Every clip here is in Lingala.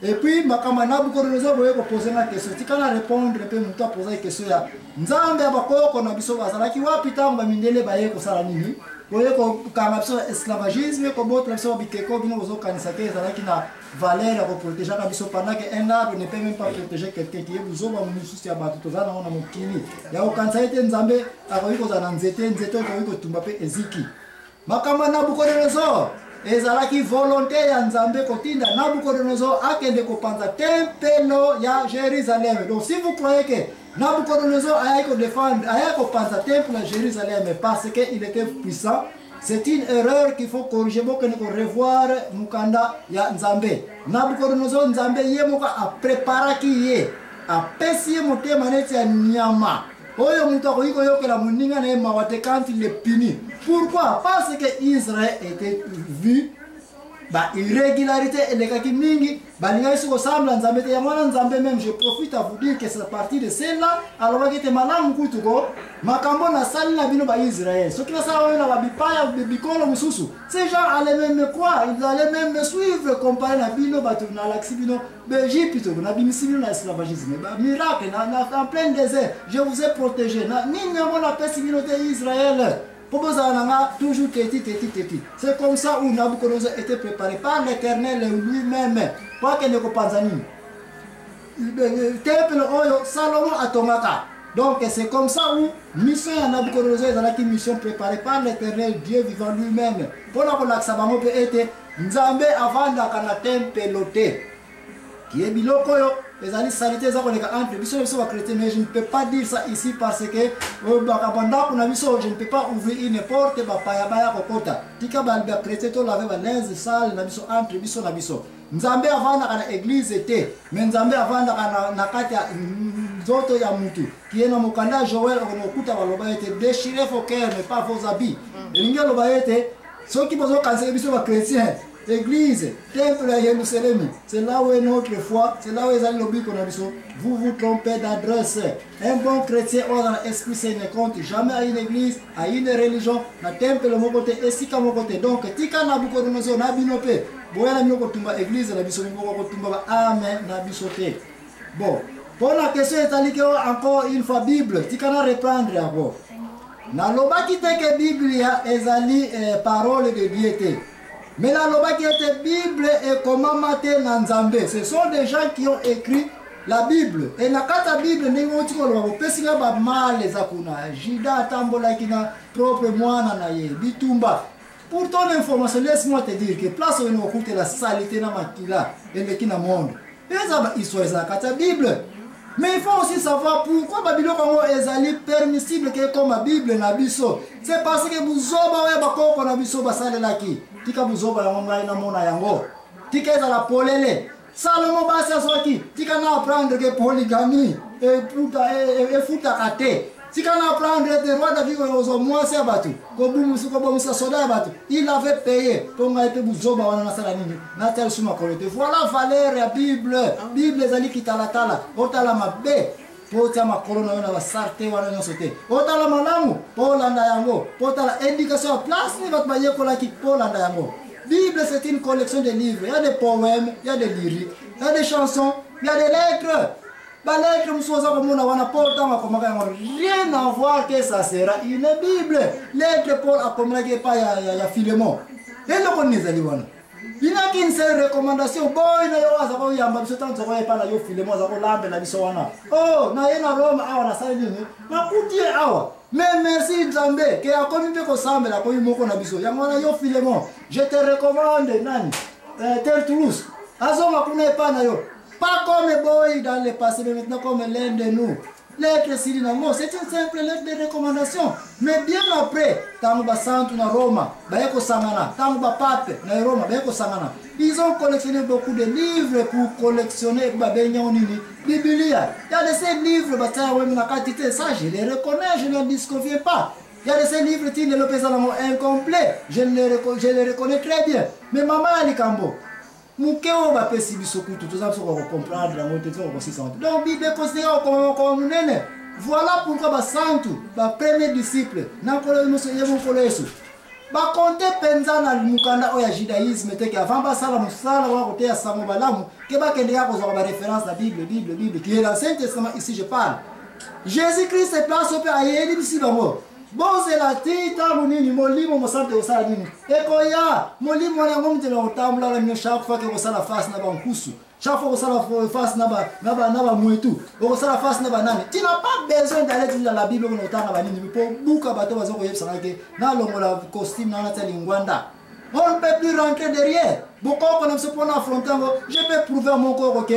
Et puis, makamana Nabucodonosor voyez qu'on poser la question. Si quand on répondre, on peut nous poser la question. Nzambe abako qu'on a biso bazala ki wapi tamba mindele baye ko sala nini. Voyez qu'on kama biso esclavagisme ko botre biso bikeko bino bozo kanisa ke zala ki na valeur pour protéger la biso pendant que un arbre ne peut même pas protéger quelqu'un qui est buzo ba mususu ya batu to zana ona mokili. Ya ko kanisa ete Nzambe akoyi ko zana nzete ko ko tumba pe eziki. Makamana Nabucodonosor ezalaki volonté ya Nzambe kotinda Nabucodonosor akende kopanza tempelo ya Jérusalem. Donc si vous croyez que Nabucodonosor a ko défendre, a ko panza temple à Jérusalem parce que il était puissant, c'est une erreur qu'il faut corriger pour que nous revoir mukanda ya Nzambe. Nabucodonosor Nzambe yemoko a préparé qui est a pesi motema neti ya nyama. Oyo muto akoyiko yokela muninga na mawate quand il est puni. Pourquoi? Parce que Israël était vu ba irrégularité et les kaki mingi balinga isu ressemble à Nzambe te yamwana Nzambe même. Je profite à vous dire que c'est à partir de celle-là alors que te malamu kutuko makambo na sali na bino ba Israël. Ce qui na sala na ba bipaya bikolo mususu. Ces gens allaient même me croire, ils allaient même me suivre comparé na bino ba na laxi bino Égypte na bimisi bino na esclavagisme. Ba miracle en plein désert. Je vous ai protégé. Na nini mona pesi bino te Israël. Toujours téti. C'est comme ça où Nabucodonosor était préparé par l'Éternel lui-même. Pas que ne kopanzani. Temple oyo Salomon atomaka. Donc c'est comme ça où mission à Nabucodonosor est une mission préparée par l'Éternel Dieu vivant lui-même. Pour la relaxation peut être Nzambe avant la temple loté. Qui est biloko yo les alis salité za koneka entre biso biso ba chrétien, mais je ne peux pas dire ça ici parce que bakabanda kuna biso je ne peux pas ouvrir une porte ba paya baya kokota tika ba chrétien to laver ba linge sale na biso entre biso na biso. Nzambe avanda kana église était mais Nzambe avanda kana na kati ya zoto ya mutu qui est na mokanda Joël onokuta baloba était déchirez vos cœurs mais pas vos habits. Elinga loba était ceux qui besoin cancer biso ba chrétien. Église, temple à Jérusalem, c'est là où est notre foi, c'est là où est l'objet qu'on a dit. Vous vous trompez d'adresse. Un bon chrétien dans l'esprit saint ne compte jamais à une église, à une religion, à temple mon côté et si mon côté. Donc, tika Nabucodonosor na binope, boya na minoko tumba église na biso minoko tumba amen na bisote. Bon, pour la question italique encore une fois Bible, tika na reprendre encore. Na loba ki teke Biblia ezali parole de Dieu. Mais la loba qui était Bible et comment mater Nzambe, ce sont des gens qui ont écrit la Bible. Et la kata Bible, n'est-ce pas mal les akuna, jida tambola kina propre moana na ye, bitumba. Pour ton information, laisse-moi te dire que place où on écoute la saleté na makila et le kina monde. Et ça ils sont la kata Bible. Mais il faut aussi savoir pourquoi Babylone est permissible que comme la Bible na biso. C'est parce que vous avez bakoko na biso basale laki. Tika buzoba ya mama ina mona yango. Tika eza la polele. Salomon basi aswaki. Tika na apprendre que polygamie et futa kate. Tika na apprendre que roi David ozo mwasi abatu. Ko bumusu ko bomusa soda abatu. Il avait payé pour ngaite buzoba wana na sala nini. Na tel suma kolete. Voilà valeur ya Bible. Bible ezali kitalatala. Otala mabe. Pota makolona yona basarte wana nyonso te. Otala malamu polanda yango. Potala indication place ni bat baye kolaki polanda yango. Bible c'est une collection de livres. Il y a des poèmes, il y a des lyriques, il y a des chansons, il y a des lettres. Ba lettres msoza comme on wana porta makomaka yango. Rien à voir que ça sera une Bible. Lettre Paul a communiqué pas ya Philémon. Et le connaissez wana. Il n'a qu'une seule recommandation. Boy, na yo azako yamba biso tanto ko epa na yo Philémon azako lambe na biso wana. Oh, na yena Rome awa na sali nini? Na kutie awa. Mais merci Nzambe que a komi pe ko sambe la ko moko na biso. Yango na yo Philémon, je te recommande nani? Tertullus. Azoma kuna epa na yo. Pas comme boy dans le passé, mais maintenant comme l'un de nous. Lettre Silinamo, c'est une simple lettre de recommandation. Mais bien après, Tamuba Santu na Roma, Bayeko Sangana, Tamuba Pape na Roma, Bayeko Sangana. Ils ont collectionné beaucoup de livres pour collectionner Babenya Nini. Biblia. Il y a de ces livres, ça je les reconnais, je ne disconfie pas. Il y a de ces livres qui ne le pèsent incomplet. Je les reconnais très bien. Mais maman Alikambo. Mukeo va pesi bisoku tout ça pour comprendre la montée de donc Bible considère comme nene. Voilà pourquoi ba santu ba premier disciple na kolo muso yebo kolo Yesu ba compte penza na mukanda o ya judaïsme te que avant ba sala musala wa côté ya sango balamu que ba kende ya ko ba référence la Bible qui est l'Ancien Testament ici je parle. Jésus-Christ se place au père ayeli bisi bango. Bon c'est la tita munini molimo mosante osala nini. Ekoya molimo na ngomte na otambula la chaque fois que osala face na ba nkusu. Chaque fois osala face na ba mwetu. Osala face na ba nani. Tu n'as pas besoin d'aller dans la Bible on otanga ba nini pour buka bato bazo ko yebsa ke na longola costume na tali ngwanda. On ne peut plus rentrer derrière. Beaucoup on se prend affronter je peux prouver à mon corps que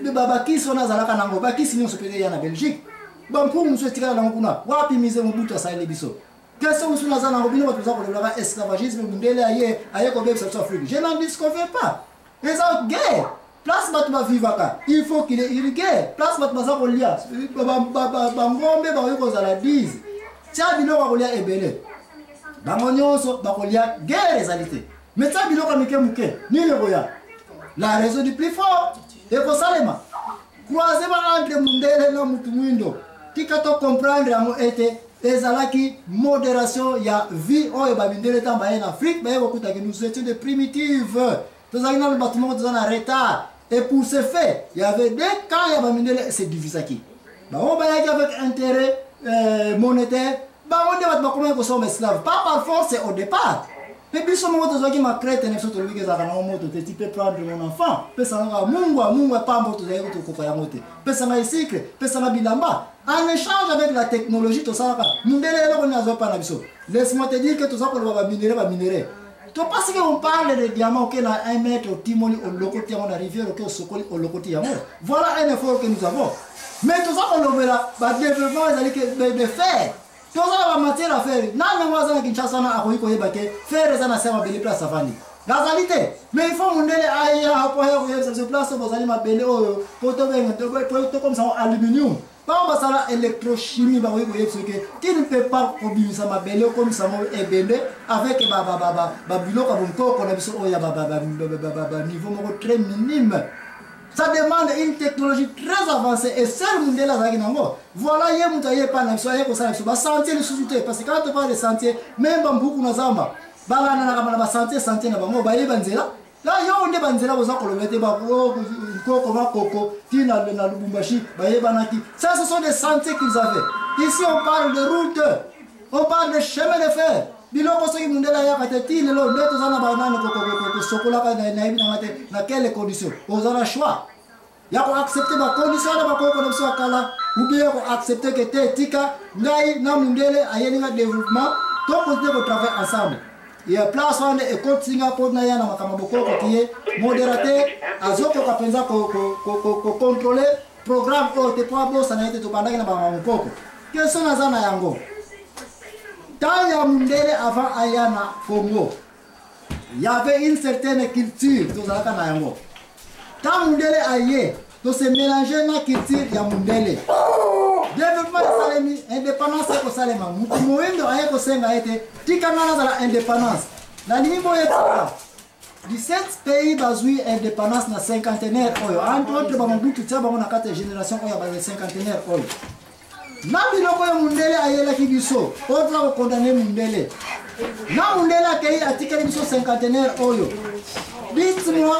le babaki sona zalaka nango bakisi nyo sopede ya na Belgique. Bampu mswetika na nguna wapi mize mbuto sa ile biso. Qu'est-ce que nous avons bino batuza ko le esclavagisme mundele aye ko bebsa South Afrique. Je n'en disconviens pas. Les autres guerre place batuma vivaka. Il faut qu'il ait guerre. Place batuma za ko lia. Bangombe ba yoko za la 10. Tia bino ko lia ebele. Bangonyoso ba ko lia guerre réalité. Mais tia bino ko mike muke. Ni le boya. La raison du plus fort. Et ko salema. Croisez ba entre mundele na mutu mwindo. Tika to comprendre amo ete ezalaki modération ya vie oyo babindele tamba en Afrique ba yoko kuta que nous étions des primitives. Tous les gens bâtiment sont en retard. Et pour ce fait, il y avait des cas il y a babindele c'est divisaki. Ba on ba yaki avec intérêt monétaire, ba on débat comment ils sont esclaves. Pas par force c'est au départ. Mais puis ce moment où ma crête ne sont lui que ça kana moto tu peux prendre mon enfant. Pesa nga mungu pas moto za yoto ko ya moto. Pesa nga cycle, pesa nga bilamba. En échange avec la technologie tout ça mundele lo na zo pa na biso. Laisse-moi te dire que tout ça ko ba minérer. Tu penses qu'on parle de diamants qui a 1 mètre au timoni au locoté on la rivière au sokoli au locoté amour. Voilà un effort que nous avons. Mais tout ça on le verra ba développement de faire. Tout ça va matière à faire. Nana mwaza na Kinshasa na akoiko yebake faire ça na sema belle place avani. La réalité. Mais il faut mundele aya hapo hapo yebsa se place bozali mabele oyo poto benga to comme ça aluminium. Pas on va électrochimie ba oui qui ne peut pas obimisa mabele comme ça ebende avec biloko bonko ko na biso oya niveau moko très minime. Ça demande une technologie très avancée et seul mundela zaki nango. Voilà ye mutaye pa na biso ye ko sa biso ba sentier le sous parce que quand on parle de sentier même bambuku na zamba balana na kama ba sentier na bango ba ye banzela. Là, il y a un débat aux accolés, ça, ce sont des sentiers qu'ils avaient. Ici, on parle de route, on parle de chemin de fer. Dans quelles conditions? Vous avez le choix. Il y a accepter ma condition ou bien accepter que tu tika, naï, namundele, ayélinga développement, tout continuer de travailler ensemble. Il y a place où et côte Singapour na yana makamaboko qui est modérateur azoko kapenza ko contrôler programme au te pour bossa na été to bandaki na makamaboko question na zana yango tanya mundele avant ayana Congo il y avait une certaine culture to zalaka na yango ta mundele aye to se mélanger na culture ya mundele développement salemi indépendance ko salema mutumoendo aye ko senga ete tikana na la indépendance na niveau yetu 17 pays bazui indépendance na cinquantenaire oyo entre autres ba mbutu tsaba na 4 génération oyo ba cinquantenaire oyo na biloko ya mundele ayela kibiso otra ko condamner mundele na mundele akei atikeli biso cinquantenaire oyo dites-moi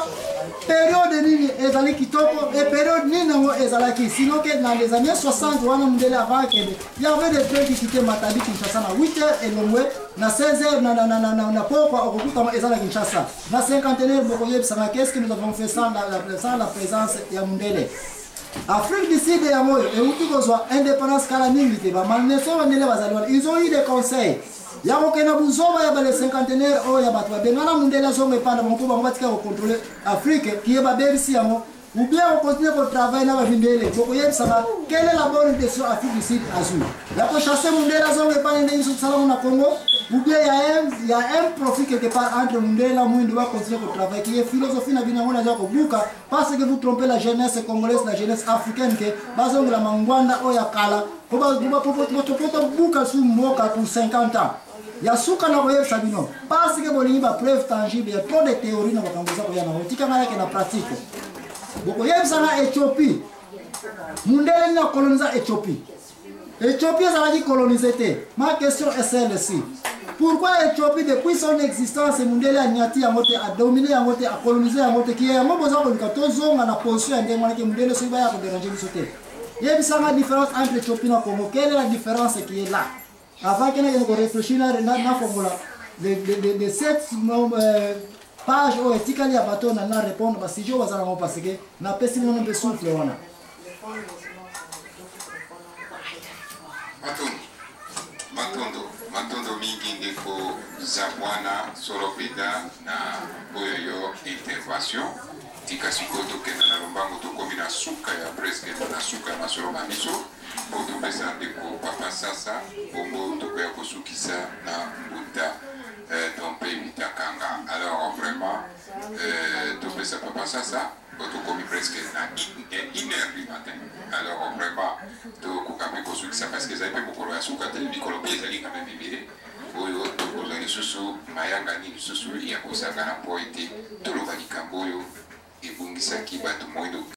période nini ezali kitoko et période nini nango ezalaki sinon que dans les années 60 wana mundele avant que il y avait des trains qui quittaient Matadi Kinshasa na 8h et Longwe na 16h na pokwa okukuta ezala Kinshasa na cinquantenaire boko yebsanga qu'est-ce que nous avons fait sans la présence ya mundele Afrique du Sud ya moyo et uti kozwa indépendance kala mingi te ba maneso bandele bazali ils ont eu des conseils ya kokena buzoba ya bale cinquantenaire o ya batwa bengana mundela zonge panda monko ba batika ko contrôler Afrique qui est ba berisi yango ou bien on continue pour travailler na ba vindele boko yebsanga quelle est la bonne décision Afrique du Sud azul ya ko chasser mundela zonge panda ndeni sur salon na Congo ou bien il y a un profit quelque part entre mundela mwindo va continuer pour travailler qui est philosophie na bina ngona za ko buka parce que vous trompez la jeunesse congolaise la jeunesse africaine que bazonga la mangwanda o ya kala ko ba buka su moka pour 50 ans. Il y a souka na koyeb sabino parce que bolingi ba preuve tangible il y a trop de théories na bakamboza ko yana otika ngala ke na pratique boko yeb sana Éthiopie mundele na coloniser Éthiopie ça va dire coloniser te ma question est celle-ci Pourquoi Éthiopie, depuis son existence, Mundele a niati à monter, a dominé à monter, a colonisé à monter, qui est un besoin de 14 ans à la position et que Mundele se va à déranger du sauté. Il y a une différence entre l'Éthiopie et le Congo. Quelle est la différence qui est là? Avant qu'on réfléchisse à la formule, de 7 pages où est-ce qu'il y a bateau à répondre, parce que je vais vous parce que n'a pas si on peut souffler. Matondo mingi ndeko za bwana Solopeda na oyo intervention tika sikoto kenda na lombango tokomi na suka ya presque na suka ya masolo mamiso po topesa ndeko papa sasa bongo tokoya kosukisa na mbuta dompe mitakanga. Alors vraiment topesa papa sasa tokomi presque na 1h du matin. Alors vraiment tokokambi kosukisa parce que zape mokolo ya suka te mikolo pe ezali quand même bibile oyo tokozwa lisusu mayanga ni lisusu ya kosangana po ete toloba likambo oyo ebungisaki bato moindo